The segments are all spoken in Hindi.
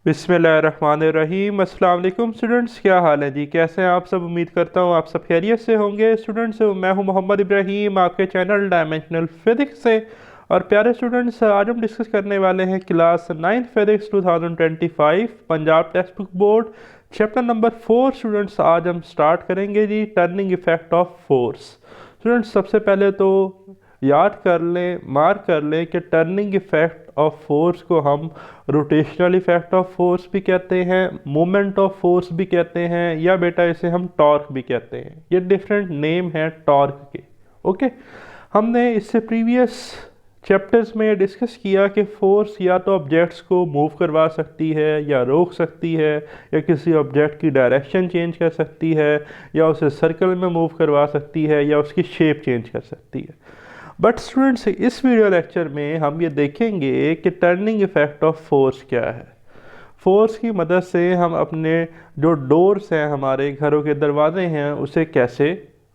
बिस्मिल्लाहिर्रहमानिर्रहीम। अस्सलाम वालेकुम स्टूडेंट्स, क्या हाल है जी? कैसे हैं आप सब? उम्मीद करता हूँ आप सब खैरियत से होंगे। स्टूडेंट्स, मैं हूँ मोहम्मद इब्राहीम आपके चैनल डायमेंशनल फिज़िक्स से। और प्यारे स्टूडेंट्स, आज हम डिस्कस करने वाले हैं class 9 physics 2025 Punjab text book board chapter number 4। Students, आज हम स्टार्ट करेंगे जी turning effect of force. Students, सबसे पहले तो याद कर लें, मार्क कर लें कि टर्निंग इफेक्ट ऑफ फोर्स को हम रोटेशनल इफेक्ट ऑफ फोर्स भी कहते हैं, मोमेंट ऑफ फोर्स भी कहते हैं, या बेटा इसे हम टॉर्क भी कहते हैं। ये डिफरेंट नेम है टॉर्क के। ओके, हमने इससे प्रीवियस चैप्टर्स में डिस्कस किया कि फोर्स या तो ऑब्जेक्ट्स को मूव करवा सकती है, या रोक सकती है, या किसी ऑब्जेक्ट की डायरेक्शन चेंज कर सकती है, या उसे सर्कल में मूव करवा सकती है, या उसकी शेप चेंज कर सकती है। बट स्टूडेंट्स, इस वीडियो लेक्चर में हम ये देखेंगे कि टर्निंग इफेक्ट ऑफ फोर्स क्या है। फोर्स की मदद से हम अपने जो डोर्स हैं, हमारे घरों के दरवाजे हैं, उसे कैसे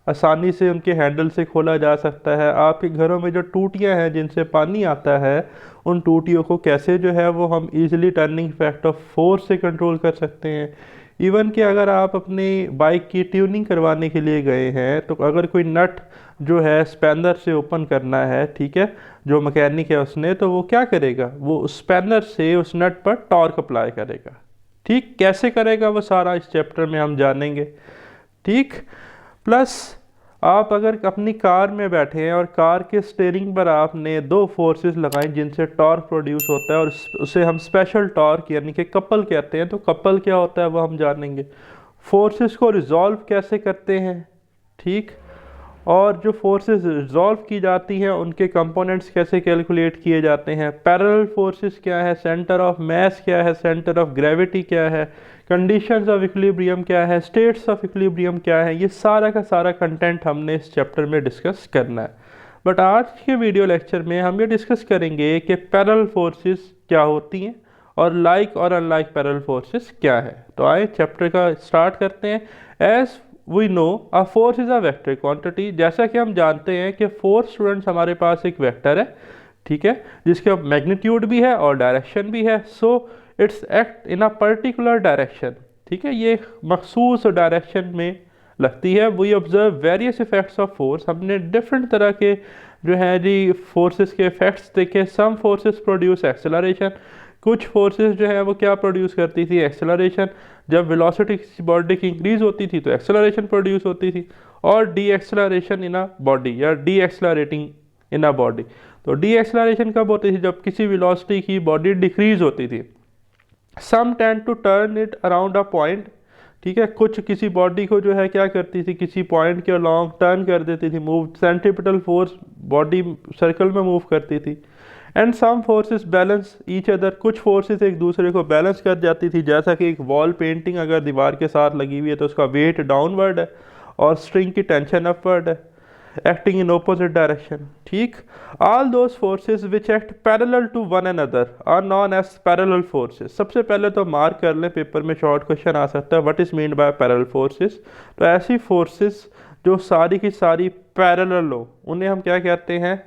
आसानी से उनके हैंडल से खोला जा सकता है। आपके घरों में जो टूटियां हैं जिनसे पानी आता है, उन टूटियों को कैसे जो है वो हम easily turning effect of force से कंट्रोल कर सकते हैं। इवन कि अगर आप अपनी बाइक की ट्यूनिंग करवाने के लिए गए हैं, तो अगर कोई नट जो है स्पैनर से ओपन करना है, ठीक है, जो मैकेनिक है उसने, तो वो क्या करेगा, वो स्पैनर से उस नट पर टॉर्क अप्लाई करेगा। ठीक, कैसे करेगा वो सारा इस चैप्टर में हम जानेंगे। ठीक, प्लस आप अगर अपनी कार में बैठे हैं और कार के स्टेयरिंग पर आपने दो फोर्सेस लगाई जिनसे टॉर्क प्रोड्यूस होता है, और उसे हम स्पेशल टॉर्क यानी कि कपल कहते हैं। तो कपल क्या होता है वो हम जानेंगे। फोर्सेस को रिजॉल्व कैसे करते हैं, ठीक, और जो फोर्सेस रिजॉल्व की जाती हैं उनके कंपोनेंट्स कैसे कैलकुलेट किए जाते हैं। पैरेलल फोर्सेस क्या है, सेंटर ऑफ मास क्या है, सेंटर ऑफ ग्रेविटी क्या है, कंडीशंस ऑफ इक्विलिब्रियम क्या है, स्टेट्स ऑफ इक्विलिब्रियम क्या है, ये सारा का सारा कंटेंट हमने इस चैप्टर में डिस्कस करना है। बट आज के वीडियो लेक्चर में हम ये डिस्कस करेंगे कि पैरेलल फोर्सेस क्या होती हैं और लाइक और अनलाइक पैरेलल फोर्सेस क्या है। तो आए चैप्टर का स्टार्ट करते हैं। As we know a force is a vector quantity. जैसा कि हम जानते हैं कि फोर्स स्टूडेंट्स हमारे पास एक वेक्टर है, ठीक है, जिसका मैग्नीट्यूड भी है और डायरेक्शन भी है। So its act in a particular direction, ठीक है, ये मखसूस डायरेक्शन में लगती है। We observe various effects of force. हमने डिफरेंट तरह के जो है जी फोर्सेस के इफेक्ट्स देखे। Some forces produce acceleration. कुछ फोर्सेस जो है वो क्या प्रोड्यूस करती थी, एक्सेलरेशन। जब वेलोसिटी किसी बॉडी की इंक्रीज होती थी तो एक्सेलरेशन प्रोड्यूस होती थी। और deceleration in a body, या decelerating in a body. तो डी एक्सेलरेशन कब होती थी, जब किसी वेलोसिटी की बॉडी डिक्रीज होती थी। Some tend to turn it around a point, ठीक है, कुछ किसी बॉडी को जो है क्या करती थी, किसी पॉइंट के अलोंग टर्न कर देती थी, move. Centripetal force body circle में मूव करती थी। And some forces balance each other. कुछ फोर्सेस एक दूसरे को बैलेंस कर जाती थी, जैसा कि एक वॉल पेंटिंग अगर दीवार के साथ लगी हुई है तो उसका वेट डाउनवर्ड है और स्ट्रिंग की टेंशन अपवर्ड है, एक्टिंग इन ऑपोजिट डायरेक्शन। ठीक, all those forces which act parallel to one another are known as parallel forces. सबसे पहले तो मार्क कर लें, पेपर में शॉर्ट क्वेश्चन आ सकता है, what is mean by parallel forces. तो ऐसी फोर्सेस जो सारी की सारी पैरेलल हो, उन्हें हम क्या कहते हैं,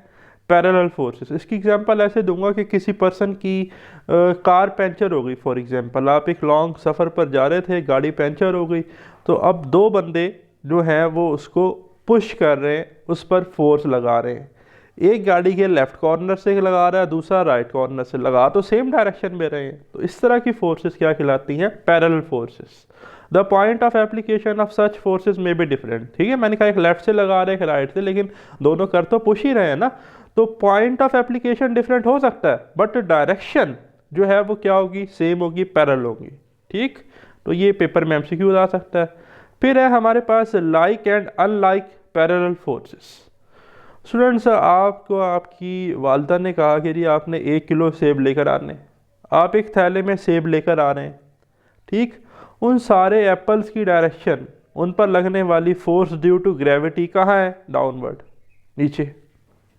पैरेलल फोर्सेस। इसकी एग्जांपल ऐसे दूंगा कि किसी पर्सन की कार पंचर हो गई। फॉर एग्जांपल, आप एक लॉन्ग सफ़र पर जा रहे थे, गाड़ी पंचर हो गई, तो अब दो बंदे जो हैं वो उसको पुश कर रहे हैं, उस पर फोर्स लगा रहे हैं। एक गाड़ी के लेफ्ट कॉर्नर से लगा रहा है, दूसरा राइट कॉर्नर से। लगा तो सेम डायरेक्शन में रहे हैं। तो इस तरह की फोर्सेस क्या कहलाती हैं, parallel forces. The point of application of such forces में भी डिफरेंट। ठीक है, मैंने कहा एक लेफ्ट से लगा रहे हैं, एक राइट से, लेकिन दोनों कर तो पुश ही रहे हैं ना। तो पॉइंट ऑफ एप्लीकेशन डिफरेंट हो सकता है, बट डायरेक्शन जो है वो क्या होगी, सेम होगी, पैरेलल होगी। ठीक, तो ये पेपर में एमसीक्यू आ सकता है। फिर है हमारे पास like and unlike parallel forces. Students, आपको आपकी वालदा ने कहा कि जी आपने 1 किलो सेब लेकर आने। आप एक थैले में सेब लेकर आ रहे हैं, ठीक, उन सारे एप्पल्स की डायरेक्शन, उन पर लगने वाली फोर्स ड्यू टू ग्रेविटी कहाँ है, डाउनवर्ड, नीचे।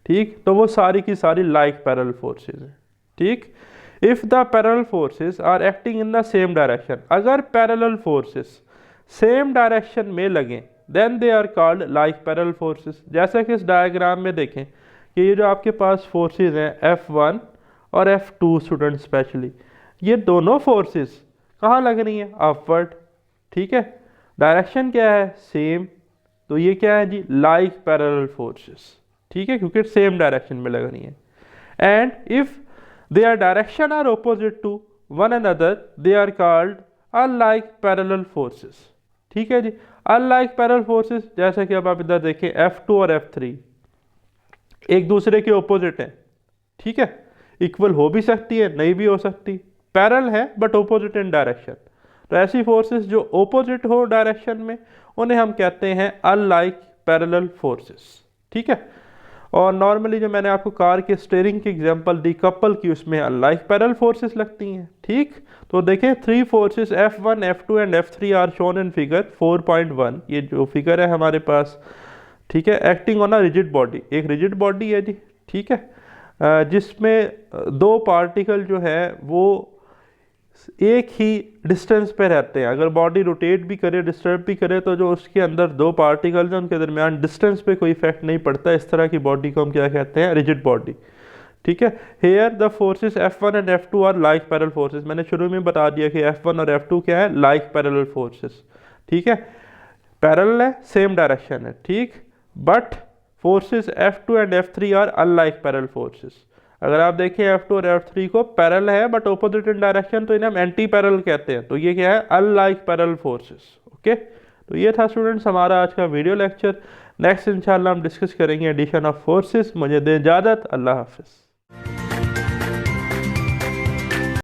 ठीक, तो वो सारी की सारी लाइक पैरेलल फोर्सेस हैं। ठीक, if the parallel forces are acting in the same direction, अगर पैरेलल फोर्सेस सेम डायरेक्शन में लगें, then they are called like parallel forces. जैसा कि इस डायग्राम में देखें कि ये जो आपके पास फोर्सेस हैं F1 और F2, स्टूडेंट स्पेशली, ये दोनों फोर्सेस कहाँ लग रही हैं? अपवर्ड। ठीक है, डायरेक्शन क्या है? सेम। तो ये क्या है जी? Like parallel forces. ठीक है, क्योंकि सेम डायरेक्शन में लग रही हैं। And if their direction are opposite to one another they are called unlike parallel forces. ठीक है जी, अनलाइक पैरेलल फोर्सेस, जैसे कि अब आप इधर देखें F2 और F3 एक दूसरे के ऑपोजिट हैं। ठीक है, इक्वल हो भी सकती है, नहीं भी हो सकती, पैरेलल है बट ऑपोजिट इन डायरेक्शन। तो ऐसी फोर्सेस जो ऑपोजिट हो डायरेक्शन में उन्हें हम कहते हैं अनलाइक पैरेलल फोर्सेस। ठीक है, और नॉर्मली जो मैंने आपको कार के स्टीयरिंग की एग्जांपल दी कपल की, उसमें अनलाइक पैरेलल फोर्सेस लगती हैं। ठीक, तो देखें three forces F1, F2 and F3 are shown in figure 4.1। ये जो फिगर है हमारे पास, ठीक है, acting on a rigid body, एक रिजिड बॉडी है जी। ठीक है, जिसमें दो पार्टिकल जो है वो एक ही डिस्टेंस पे रहते हैं। अगर बॉडी रोटेट भी करे, डिस्टर्ब भी करे, तो जो उसके अंदर दो पार्टिकल्स हैं उनके दरमियान डिस्टेंस पे कोई इफेक्ट नहीं पड़ता। इस तरह की बॉडी को हम क्या कहते हैं? Rigid body. ठीक है, here the forces F1 and F2 are like parallel forces. मैंने शुरू में बता दिया कि F1 और F2 क्या है? Like parallel forces. ठीक है, पैरेलल है, सेम डायरेक्शन है। ठीक, but forces F2 and F3 are unlike parallel forces. अगर आप देखें F2 और F3 को, पैरेलल है बट ऑपोजिट इन डायरेक्शन, तो इन्हें हम एंटी पैरेलल कहते हैं। तो ये क्या है? Unlike parallel forces. ओके, तो ये था स्टूडेंट्स हमारा आज का वीडियो लेक्चर। नेक्स्ट इंशाल्लाह हम डिस्कस करेंगे एडिशन ऑफ फोर्सेस। मुझे दें इजाज़त, अल्लाह हाफिज़।